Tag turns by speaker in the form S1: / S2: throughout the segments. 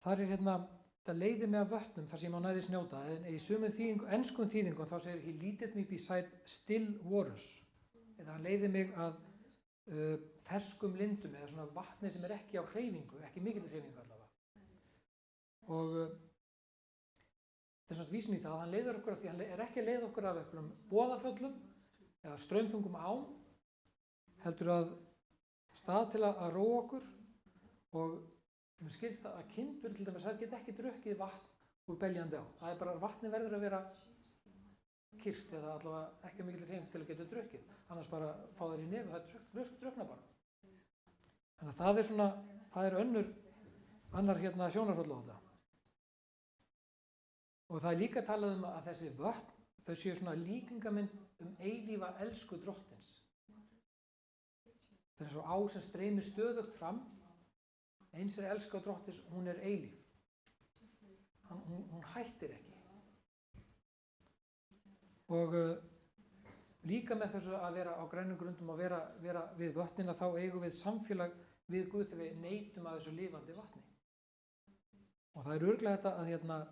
S1: þar það leiðir mig af vötnum þar sem ég má næðis njóta, en í sumum enskum þýðingum þá segir he leadeth me beside still waters, eða hann leiðir mig að ferskum lindum eða svona vatni sem ekki á hreyfingu, ekki mikil hreyfingu allavega. Og þess að vísin í það, hann leiðir okkur af því, hann ekki að leiða okkur af einhverjum boðaföllum eða straumþungum ám, heldur að stað til að róa okkur. Og mér skilst að kindur til dæmis geta ekki drukkið vatn úr beljandi á. Það bara, vatni verður að vera kyrrt eða allavega ekki mikil hreyfing til að geta drukkið. Annars bara fá þær í nefið, það drukkna bara. Þannig að það er annar sjónarhóll á þetta. Og það er líka talað um að þessi vötn, þau séu svona líkingamind eilífa elsku drottins. Það er svo á sem streymir stöðugt fram. Eins elska drottins, hún er eilíf. Hún hættir ekki. Og líka með þessu að vera á grænum grundum og vera við vötnina, þá eigum við samfélag við Guð þegar við neytum að þessu lifandi vatni. Og það er örugglega þetta að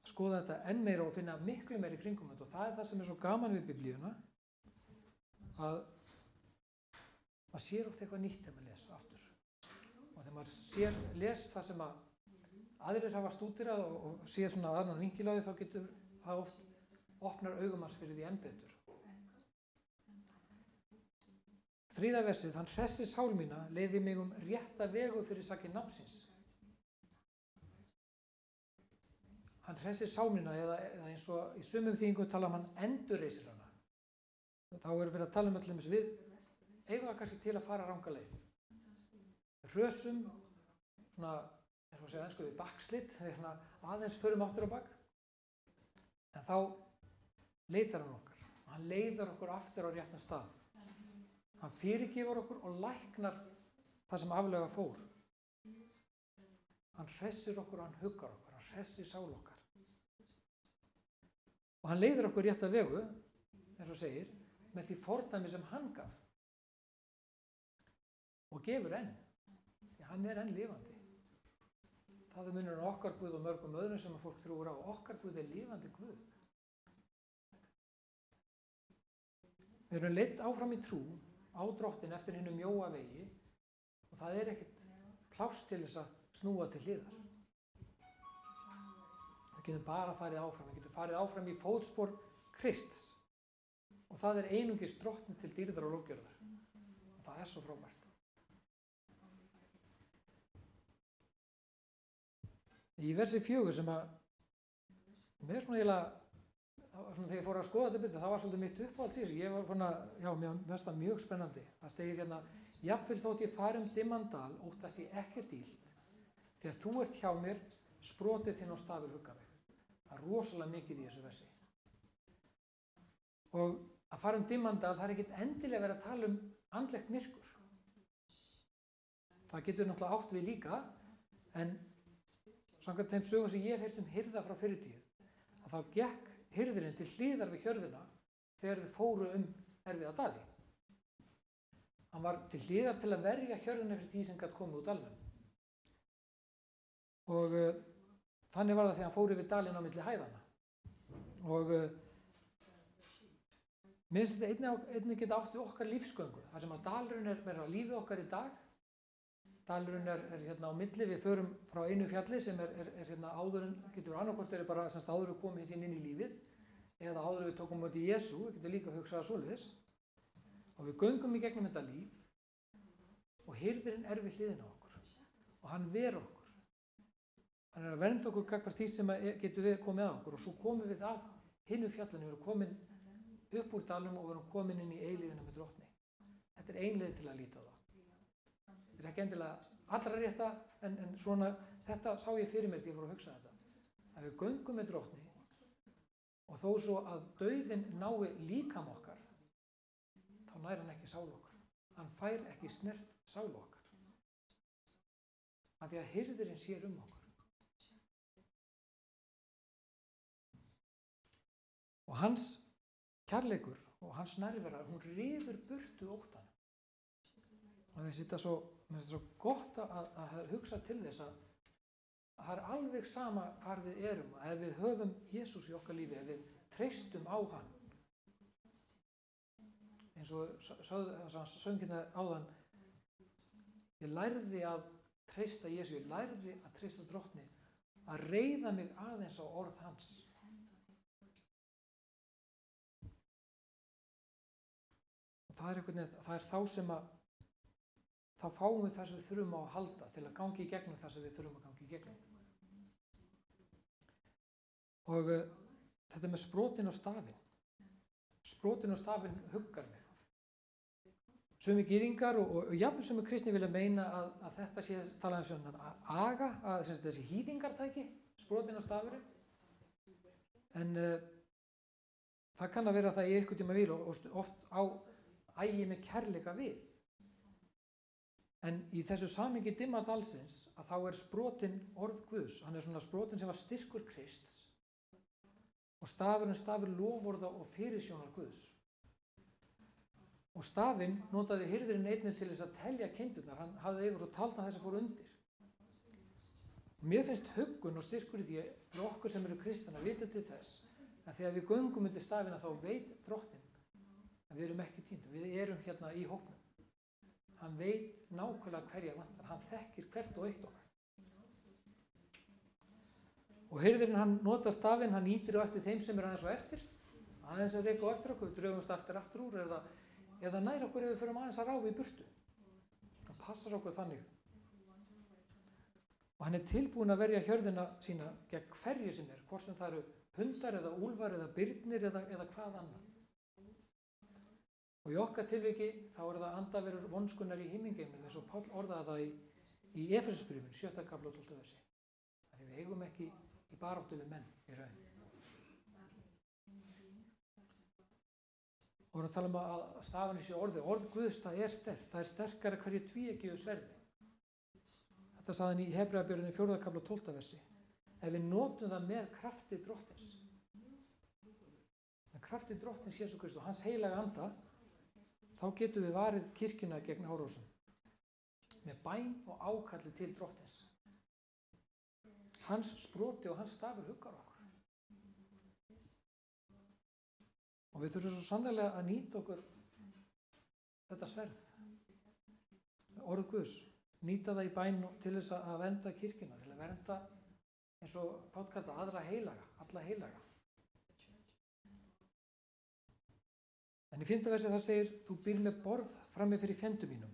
S1: skoða þetta enn meira og finna miklu meira í kringum þetta. Og það er það sem er svo gaman við Biblíuna, að maður sér oft eitthvað nýtt þegar maður les aftur. Og þegar maður les það sem að aðrir hafa stúderað og séð svona annan vinkil á því, þá getur það oft opnar augum hans fyrir því enn betur. 3. versið, hann hressir sál mína, leiði mig rétta vegu fyrir sakir nafnsins. Hann hressir sál mína, eða eins og í sumum þýðingum tala hann endurreisir hana. Þá verið að tala til dæmis við, eigum það kannski til að fara ranga leið. Hrösum, svona, eins og segja ensku við bakslitt, aðeins förum aftur á bak. En þá leitar hann okkar. Hann leiðar okkur aftur á réttan stað. Hann fyrirgefur okkur og læknar það sem aflega fór. Hann hressir okkur og hann huggar okkur. Hann hressir sál okkar. Og hann leiðir okkur rétta vegu, eins og segir, með því fordæmi sem hann gaf. Og gefur enn. Því hann er enn lifandi. Það er munurinn á okkar Guð og mörgum öðrum sem fólk trúir á. Okkar Guð er lifandi Guð. Við erum leidd áfram í trú á drottin eftir hinum mjóa vegi og það er ekkert pláss til þess að snúa til hliðar. Við getum bara farið áfram, við getum farið áfram í fótspor Krists og það er einungis drottni til dýrðar og lofgjörðar. Og það er svo frábært. Í versi 4 sem að mér svona eiginlega þegar ég fór að skoða þetta betur, það var svolítið mitt uppáhalds í þessu. Ég var mér finnst það mjög spennandi. Það segir jafnvel þótt ég fari dimman dal, óttast ég ekkert illt, þegar þú ert hjá mér, sprotið þinn og stafur hugga mig. Það er rosalega mikið í þessu versi. Og að fara dimman dal, það er ekkert endilega verið að tala andlegt myrkur. Það getur náttúrulega átt við líka, en samkvæmt þeim sögum sem ég hef heyrt hirða frá fyrri tíð, að þá gekk hirðirinn til hliðar við hjörðina þegar þau fóru erfiða dali. Hann var til hliðar til að verja hjörðina fyrir því sem gat komið úr dalnum. Og þannig var það þegar hann fór yfir dalinn á milli hæðanna. Og mér finnst þetta einnig geta átt við okkar lífsgöngu. Það sem að dalurinn er á lífi okkar í dag. Dalurinn er á milli, við förum frá einu fjalli sem er áður en, getur annarkvort verið bara áður við komum inn í lífið, eða áður við tókum móti Jesú, við getum líka hugsað svoleiðis. Og við göngum í gegnum þetta líf og hirðirinn er við hliðina á okkur. Og hann ver okkur. Hann er að vernda okkur gagnvart því sem getur við komið að okkur og svo komum við að hinu fjallinu, við erum komin upp úr dalnum og við erum komin inn í eilífina með drottni. Þetta er ein leið til að líta á það. Þetta er ekki endilega allra rétta, en svona, þetta sá ég fyrir mér þegar ég fór að hugsa þetta. Að við göngum með drottni og þó svo að dauðinn nái líkam okkar, þá nær hann ekki sál okkar. Hann fær ekki snert sál okkar. Af því að hirðirinn sér okkur. Og hans kærleikur og hans nærvera, hún ryður burtu óttann. Og mér finnst þetta svo gott að hugsa til þess það alveg sama hvar við erum, ef við höfum Jesús í okkar lífi, ef við treystum á hann. Eins og söngina áðan, ég lærði að treysta Jesú, ég lærði að treysta Drottni, að reiða mig aðeins á orð hans. Og það er þá sem að þá fáum við það sem við þurfum á að halda til að gangi í gegnum það sem við þurfum að gangi í gegnum. Og þetta með sprotin og stafinn. Sprotin og stafinn huggar mig. Sumir gyðingar og jafnvel sumir kristni vilja meina að þetta sé talað um að aga, að þessi hýðingartæki, sprotin og stafurinn. En það kann að vera það í einhvern tíma vil og oft á ægi með kærleika við. En í þessu samhengi dimma dalsins að þá er sprotin orð Guðs, hann er svona sprotin sem var styrkur Krists og stafurinn stafur loforða og fyrirsjónar Guðs. Og stafinn notaði hirðirinn einnig til þess að telja kindurnar, hann hafði yfir og taldi þess að fóru undir. Mér finnst huggun og styrkur í því fyrir okkur sem eru kristna að vita til þess að þegar við göngum undir stafina þá veit Drottinn að við erum ekki týnd, við erum hérna í hópnum. Hann veit nákvæmlega hverja vantar, hann þekkir hvert og eitt okkar. Og hirðirinn hann notar stafinn, hann nýtir á eftir þeim sem er aðeins og eftir, aðeins að reka á eftir okkur, við drögumst aftur úr eða nær okkur ef við förum aðeins að ráfa í burtu. Hann passar okkur þannig. Og hann er tilbúinn að verja hjörðina sína gegn hverju sem er, hvort sem það eru hundar eða úlfar eða birnir eða hvað annað. Og í okkar tilviki þá er það andaverur vonskunnar í himmingeimnum eins og Páll orðaði það í Efesusbréfinu 7. kafla og 12. versi. Því við eigum ekki í baráttu við menn í raun. Og við erum að tala um að stafan í sér orð Guðs, það er sterkt, það er sterkara hverju tvíeggjuðu sverði. Þetta sagði hann í Hebreabréfinu 4. kafla og 12. versi. Ef við notum það með krafti Drottins, með krafti Drottins Jesú Krists og hans heilaga anda, þá getum við varið kirkjuna gegn árósum með bæn og ákalli til Drottins. Hans sproti og hans stafur huggar okkur. Og við þurfum svo sannlega að nýta okkur þetta sverð, orð Guðs, nýta það í bæn til þess að vernda kirkjuna, til að vernda eins og Páll kallar aðra heilaga, alla heilaga. En í 5. versi það segir, þú býrð með borð frammi fyrir fjendum mínum,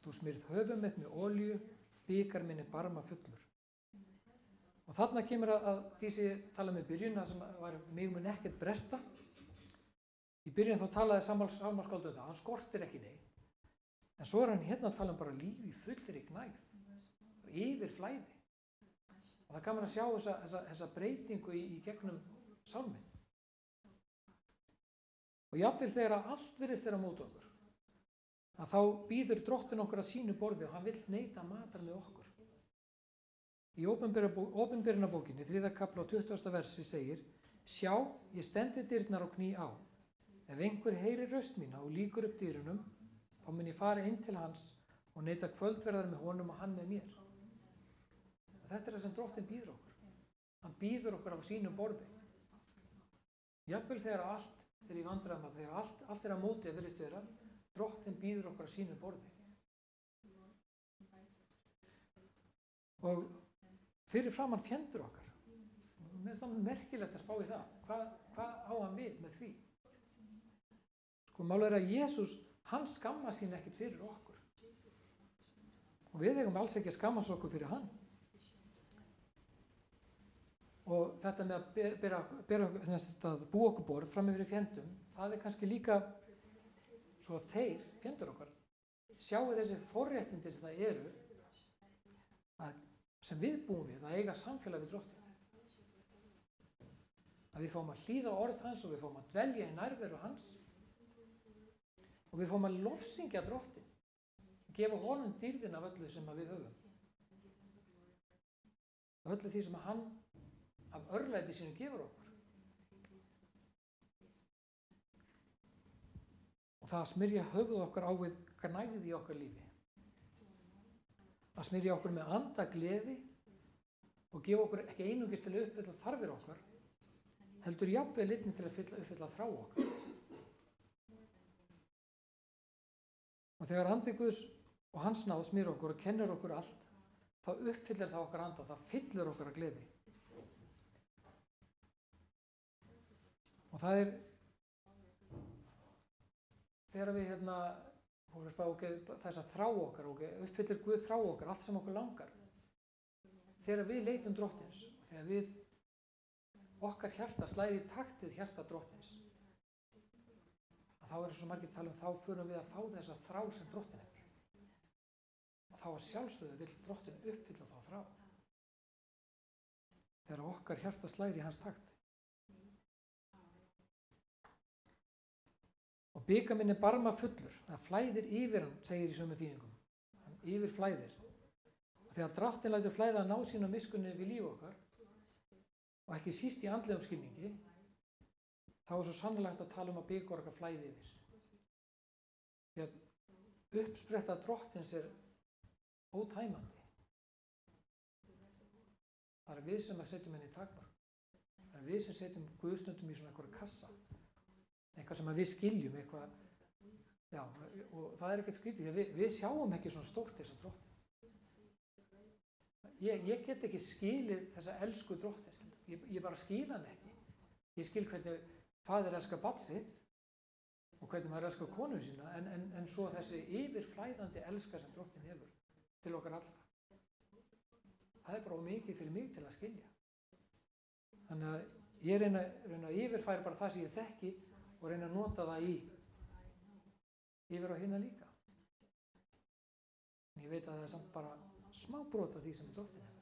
S1: þú smyrð höfuð mitt með olíu, bikar minn er barma fullur. Og þarna kemur að því sem ég talaði með byrjun, það sem var mig mun ekkert bresta. Í byrjun þá talaði sálmaskáldið það, hann skortir ekki neitt. En svo er hann hérna að tala um bara líf í fullri gnægð, yfir flæði. Og það gaman að sjá þessa breytingu í gegnum sálminn. Og jafnvel þegar allt virðist vera mót okkur, að þá býður Drottinn okkur að sínu borði og hann vill neita matar með okkur. Í Opinberunarbókinni, 3. kafla og 20. versi segir, sjá, ég stend við dyrnar og kný á. Ef einhver heyrir röst mína og lýkur upp dyrunum, þá mun ég fara inn til hans og neita kvöldverðar með honum og hann með mér. Og þetta er það sem Drottinn býður okkur. Hann býður okkur á sínu borði. Jafnvel þegar allt er í vandræðum, þegar allt er á móti að virðist vera, Drottinn býður okkur á sínu borði. Og fyrir framan fjendur okkar. Mér finnst það merkilegt að spá í það. Hvað á hann við með því? Sko, málið er að Jesús, hann skammast sín ekkert fyrir okkur. Og við eigum alls ekki að skammast okkur fyrir hann. Og þetta með að búa okkur borð fram yfir fjendum, það er kannski líka svo að þeir, fjendur okkar, sjáu þessi forréttindi sem það eru, sem við búum við, að eiga samfélag við Drottinn. Að við fáum að hlýða orð hans og við fáum að dvelja í nærveru hans og við fáum að lofsyngja Drottinn, gefa honum dýrðin af öllu sem við höfum. Öllu því sem hann af örlæti sínu gefur okkur. Og það að smyrja höfuð okkar á við gnægð í okkar lífi. Að smyrja okkur með anda gleði og gefa okkur ekki einungis til að uppfylla þarfir okkar, heldur jafnvel einnig til að uppfylla þrá okkar. Og þegar andi Guðs og hans náð smýr okkur og kennir okkur allt, þá uppfyllir það okkar anda, það fyllir okkur að gleði. Og það þegar við fórum að spá þess að þrá okkar, uppfyllir Guð þrá okkar, allt sem okkur langar. Þegar við leitum Drottins, þegar okkar hjarta slær í takt við hjarta Drottins, þá svo margir tala þá förum við að fá þessa þrá sem Drottinn hefur. Og þá að sjálfsögðu vill Drottinn uppfylla þá þrá. Þegar okkar hjarta slær í hans takt. Og bikar minn barma fullur, það flæðir yfir hann, segir í sömu þýðingum. Hann yfir flæðir. Og þegar Drottinn lætur flæða að ná sín og miskunni við líf okkar, og ekki síst í andlegum skilningi, þá svo sannlegt að tala að bikar okkar flæði yfir. Því að uppspretta Drottins ótæmandi. Það við sem setjum henni í takmark. Það við sem setjum Guðstundum í svona eitthvað kassa. Eitthvað sem við skiljum, eitthvað, já, og það ekkert skrítið, því að við sjáum ekki svona stórt þessa Drottinn. Ég get ekki skilið þessa elsku Drottins, ég bara skil hann ekki. Ég skil hvernig faðir elskar barn sitt og hvernig maður elskar konu sína, en svo þessi yfirflæðandi elska sem Drottinn hefur til okkar allra. Það bara mikið fyrir mig til að skilja. Þannig að ég reyna að yfirfæra bara það sem ég þekki og reyna að nota það yfir á hina líka. En ég veit að það samt bara smá brot af því sem Drottinn hefur.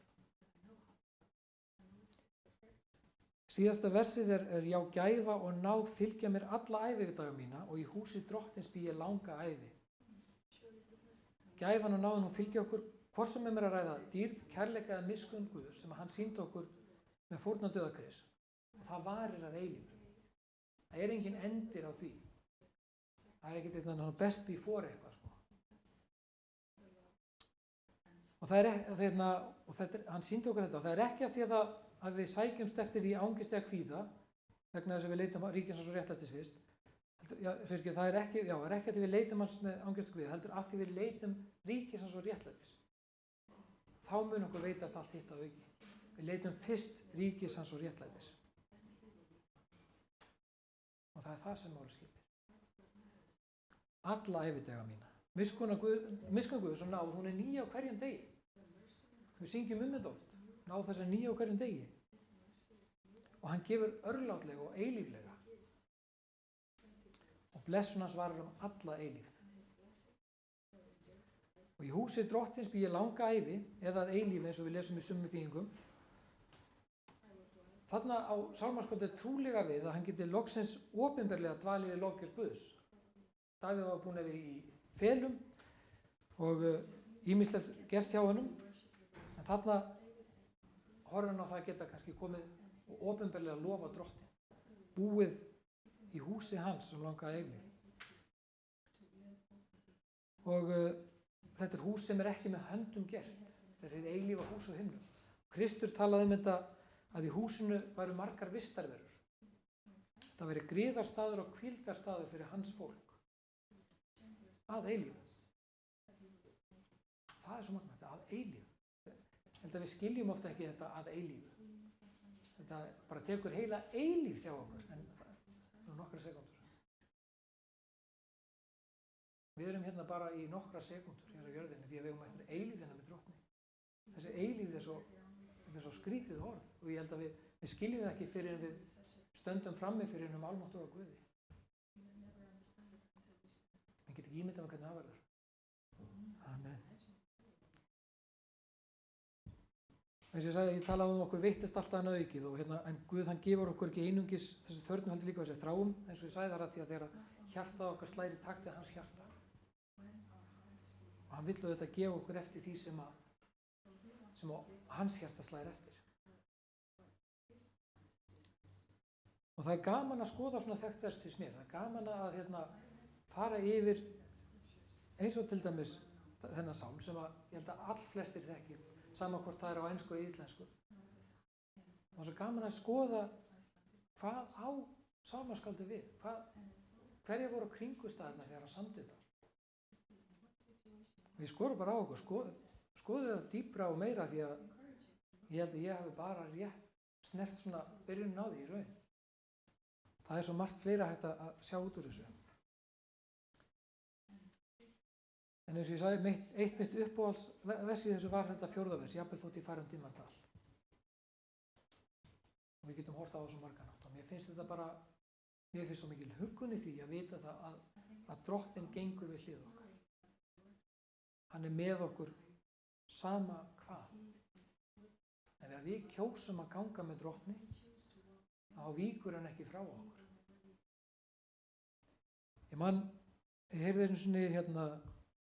S1: Síðasta versið já, gæfa og náð fylgja mér alla ævidaga mína og í húsi Drottins bý ég langa ævi. Gæfan og náðan hún fylgja okkur, hvort sem mér að ræða dýrð, kærleika eða miskunn Guðs sem hann sýndi okkur með fórnardauða Krists. Og það varir að eilífu. Það engin endir á því. Það ekkert eitthvað best before eitthvað, sko. Og hann sýndi okkur þetta, og það ekki af því að við sækjumst eftir því angist eða kvíða, vegna þess að við leitum ríkins hans og réttlæstis fyrst. Það ekki að því við leitum hans með angist og kvíða, heldur af því við leitum ríkins hans og réttlæstis. Þá mun okkur veitast allt hitt að auki. Við leitum fyrst ríkis hans og réttlæstis. Og það það sem máli skiptir. Alla ævidega mína. Miskunn Guðs og náð, hún ný á hverjum degi. Við syngjum þetta oft. Náð þess að ný á hverjum degi. Og hann gefur örlátlega og eilíflega. Og blessun hans varir alla eilífð. Og í húsi Drottins bý ég langa ævi, eða að eilífi eins og við lesum í summu þýðingum. Þarna á sálmaskvöldið trúlega við að hann geti loksins opinberlega dvalið í lofgjörð Guðs. Davíð var búinn að vera í felum og ýmislegt gerst hjá honum, en þarna horfir hann á það að geta kannski komið og opinberlega lofa Drottinn, búið í húsi hans sem langa eilífð. Og þetta hús sem ekki með höndum gert, þetta hið eilífa hús á himnum. Kristur talaði þetta að í húsinu væru margar vistarverur. Það væri griðarstaður og hvíldarstaður fyrir hans fólk. Að eilífu. Það svo magnað, þetta að eilífu. Ég held að við skiljum ofta ekki þetta að eilífu. Þetta bara tekur heila eilíf hjá okkur, en það nokkra sekúndur. Við erum hérna bara í nokkra sekúndur hér á jörðinni því að við eigum eftir eilífina með Drottni. Þessi eilíf er svo skrítið orð og ég held að við skiljum það ekki fyrir en við stöndum frammi fyrir almáttuga Guði. En get ekki ímyndað með hvernig það verður. Amen. Eins og ég sagði, ég talaði okkur veittist alltaf hann aukið en Guð hann gefur okkur ekki einungis þessi þörfnum heldur líka þessi þráum eins og ég sagði það rætt því að þegar hjartað okkar slæri taktið hans hjarta. Og hann vill auðvitað gefa okkur eftir því sem hans hjarta slæri eftir. Og það gaman að skoða svona þekkt vers til mér. Það gaman að fara yfir eins og til dæmis þennan sálm sem ég held að allflestir þekki, sama hvort það er á ensku eða íslensku. Og svo gaman að skoða hvað á sálmaskáldið við, hverja voru kringustæðurnar þegar hann samdi þetta. Við skorum bara á okkur, skoðum þetta dýpra og meira því að ég held að ég hafi bara rétt snert svona byrjunin á því í raun. Það er svo margt fleira hægt að sjá út úr þessu. En eins og ég sagði, eitt mitt uppáhaldsvers í þessu var þetta 4. vers, jafnvel þótt ég fari Dimmandal. Og við getum hort á þessu margan átt. Og mér finnst svo mikil huggun í því að vita það að Drottinn gengur við hlið okkar. Hann er með okkur sama hvað. Ef við kjósum að ganga með Drottni, þá víkur hann ekki frá okkur. Ég heyrði einu sinni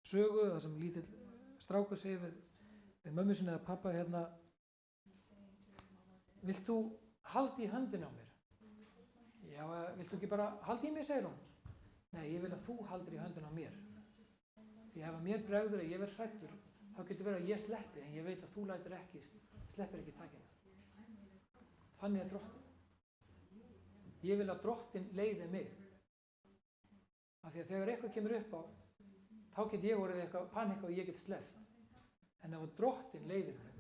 S1: sögu, það sem lítill strákur segir við mömmu sinni eða pappa vilt þú halda í höndina á mér? Já, vilt þú ekki bara halda í mér, segir hún. Nei, ég vil að þú haldir í höndina á mér. Því ef að mér bregður að ég verð hræddur, þá getur verið að ég sleppi, en ég veit að þú sleppir ekki takinu. Þannig er Drottinn. Ég vil að Drottinn leiði mig. Af því að þegar eitthvað kemur upp á, þá get ég orðið eitthvað panika og ég get sleppt. En ef Drottinn leiðir mig,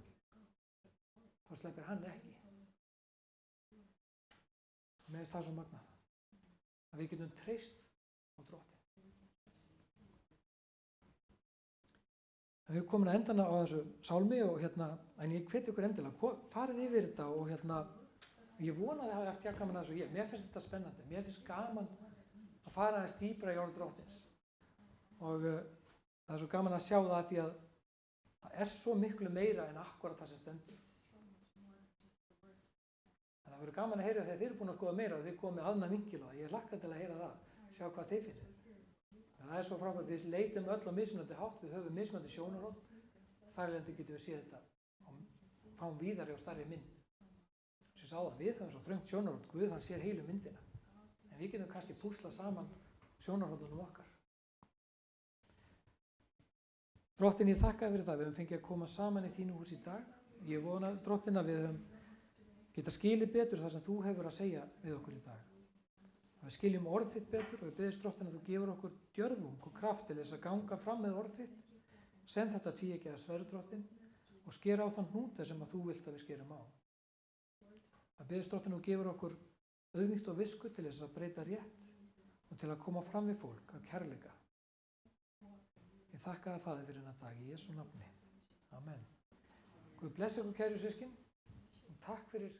S1: þá sleppir hann ekki. Mér finnst það svo magnað. Að við getum treyst á Drottinn. Við erum komin að endana á þessu sálmi og en ég hveti ykkur endilega, farið yfir þetta og ég vona að þið hafi haft jafn gaman að þessu ég. Mér finnst þetta spennandi, mér finnst gaman að fara aðeins dýpra í orð Drottins. Og það er svo gaman að sjá það því að það er svo miklu meira en akkúrat það sem stendur. En það verður gaman að heyra þegar þið eru búin að skoða meira og þið komið aðna vinkil og ég hlakka til að heyra það, sjá hvað þið finnir. Það er svo frábært, við leitum öll á mismunandi hátt, við höfum mismunandi sjónarhorn, þar af leiðandi getum við séð þetta og fáum víðari og stærri mynd. Sem ég sagði að við höfum svo þröngt sjónarhorn, Guð hann sér heilu myndina, en við getum kannski púslað saman sjónarhornunum okkar. Drottinn, ég þakka fyrir það, við höfum fengið að koma saman í þínu hús í dag. Ég vona, Drottinn, að við höfum getað skilið betur það sem þú hefur að segja við okkur í dag. Við skiljum orð þitt betur og við biðjumst Drottinn að þú gefur okkur djörfung og kraft til þess að ganga fram með orð þitt, sem þetta tvíeggjaða sverð, Drottinn, og skera á þann hnúta sem að þú vilt að við skerum á. Við biðjumst Drottinn að þú gefur okkur auðmýkt og visku til þess að breyta rétt og til að koma fram við fólk af kærleika. Ég þakka það, Faðir, fyrir þennan dag í Jesú nafni. Amen. Guð blessi ykkur, kæru systkin, og takk fyrir